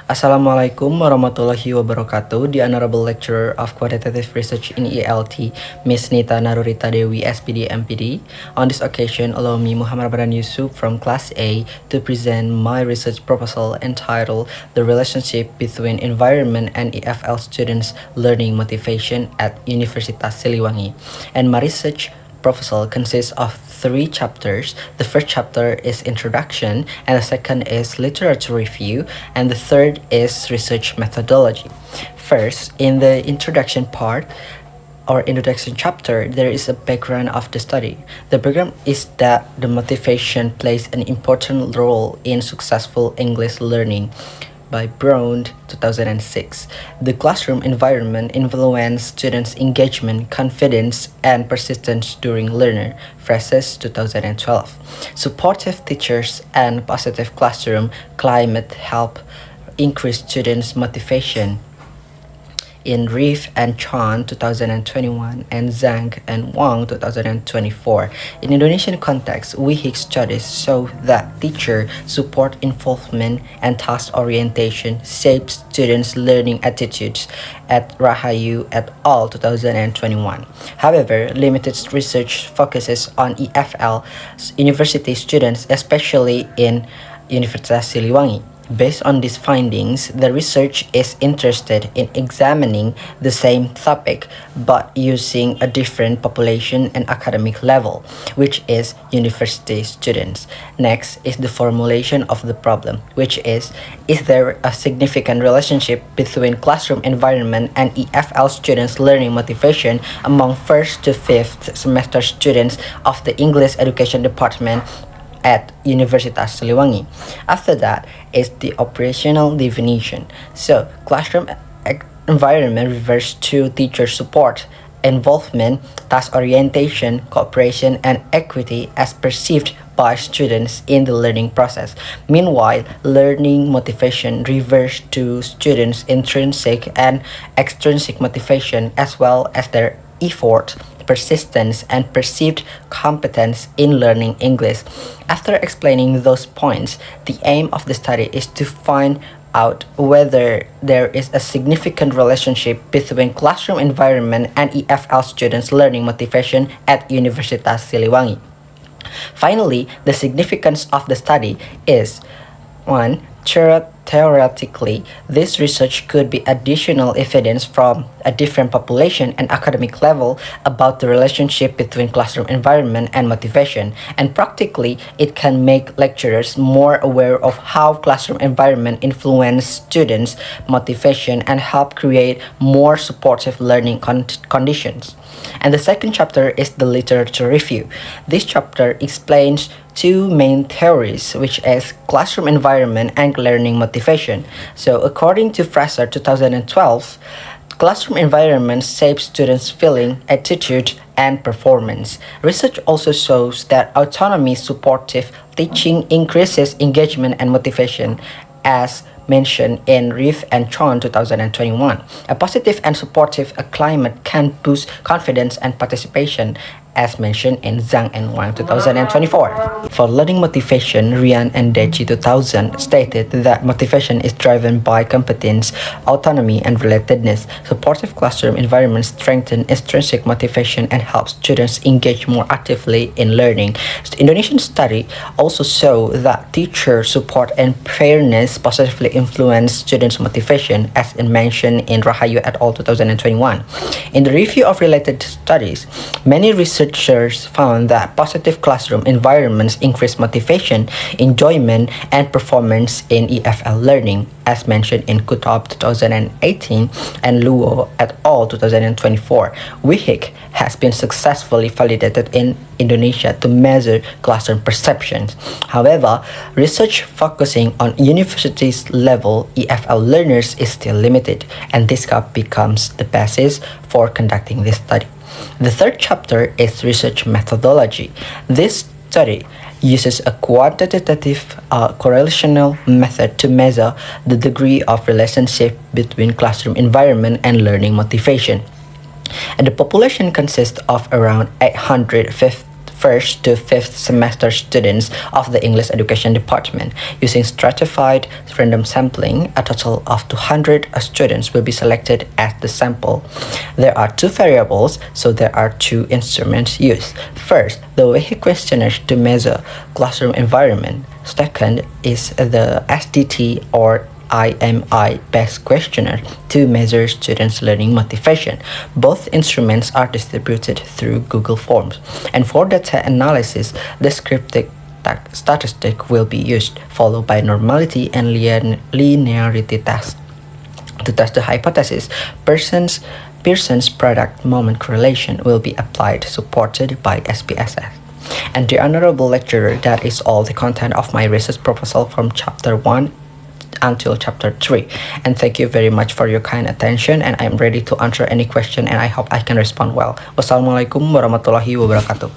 Assalamualaikum warahmatullahi wabarakatuh. The Honorable Lecturer of Quantitative Research in ELT, Ms. Nita Narurita Dewi, SPD MPD. On this occasion, allow me, Muhamad Yusup from Class A, to present my research proposal entitled The Relationship Between Environment and EFL Students' Learning Motivation at Universitas Siliwangi. And my research proposal consists of 3 chapters. The first chapter is introduction, and the second is literature review, and the third is research methodology. First, in the introduction part or introduction chapter, there is a background of the study. The background is that the motivation plays an important role in successful English learning. By Brown, 2006. The classroom environment influences students' engagement, confidence, and persistence during learning. Phrases, 2012. Supportive teachers and positive classroom climate help increase students' motivation. In Reef and Chan 2021 and Zhang and Wang 2024. In Indonesian context, WIHIC studies show that teacher support involvement and task orientation shapes students' learning attitudes at Rahayu et al. 2021. However, limited research focuses on EFL university students, especially in Universitas Siliwangi. Based on these findings, the research is interested in examining the same topic but using a different population and academic level, which is university students. Next is the formulation of the problem, which is there a significant relationship between classroom environment and EFL students' learning motivation among first to fifth semester students of the English Education Department at Universitas Siliwangi. After that is the operational definition. So, classroom environment refers to teacher support, involvement, task orientation, cooperation, and equity as perceived by students in the learning process. Meanwhile, learning motivation refers to students' intrinsic and extrinsic motivation as well as their effort, persistence, and perceived competence in learning English. After explaining those points, the aim of the study is to find out whether there is a significant relationship between classroom environment and EFL students' learning motivation at Universitas Siliwangi. Finally, the significance of the study is 1. Theoretically, this research could be additional evidence from a different population and academic level about the relationship between classroom environment and motivation, and practically, it can make lecturers more aware of how classroom environment influence students' motivation and help create more supportive learning conditions. And the second chapter is the literature review. This chapter explains 2 main theories, which is classroom environment and learning motivation. So according to Resarch 2012, classroom environment shapes students' feeling, attitude, and performance. Research also shows that autonomy supportive teaching increases engagement and motivation, as mentioned in Reef and Chon 2021. A positive and supportive climate can boost confidence and participation, as mentioned in Zhang and Wang 2024. For learning motivation, Rian and Deji 2000 stated that motivation is driven by competence, autonomy, and relatedness. Supportive classroom environments strengthen intrinsic motivation and help students engage more actively in learning. The Indonesian study also show that teacher support and fairness positively influence students' motivation, as mentioned in Rahayu et al. 2021. In the review of related studies, many researchers found that positive classroom environments increase motivation, enjoyment, and performance in EFL learning, as mentioned in Kutab 2018 and Luo et al. 2024. WIHIC has been successfully validated in Indonesia to measure classroom perceptions. However, research focusing on universities level EFL learners is still limited, and this gap becomes the basis for conducting this study. The third chapter is research methodology. This study uses a quantitative correlational method to measure the degree of relationship between classroom environment and learning motivation. And the population consists of around 850 1st to 5th semester students of the English Education Department. Using stratified random sampling, a total of 200 students will be selected as the sample. There are two variables, so there are two instruments used. First, the WEHI questionnaire to measure classroom environment. Second is the SDT or IMI-based questionnaire to measure students' learning motivation. Both instruments are distributed through Google Forms. And for data analysis, descriptive statistic will be used, followed by normality and linearity test. To test the hypothesis, Pearson's product moment correlation will be applied, supported by SPSS. And the Honorable Lecturer, that is all the content of my research proposal from Chapter 1 until Chapter 3. And thank you very much for your kind attention, and I'm ready to answer any question, and I hope I can respond well. Wassalamualaikum warahmatullahi wabarakatuh.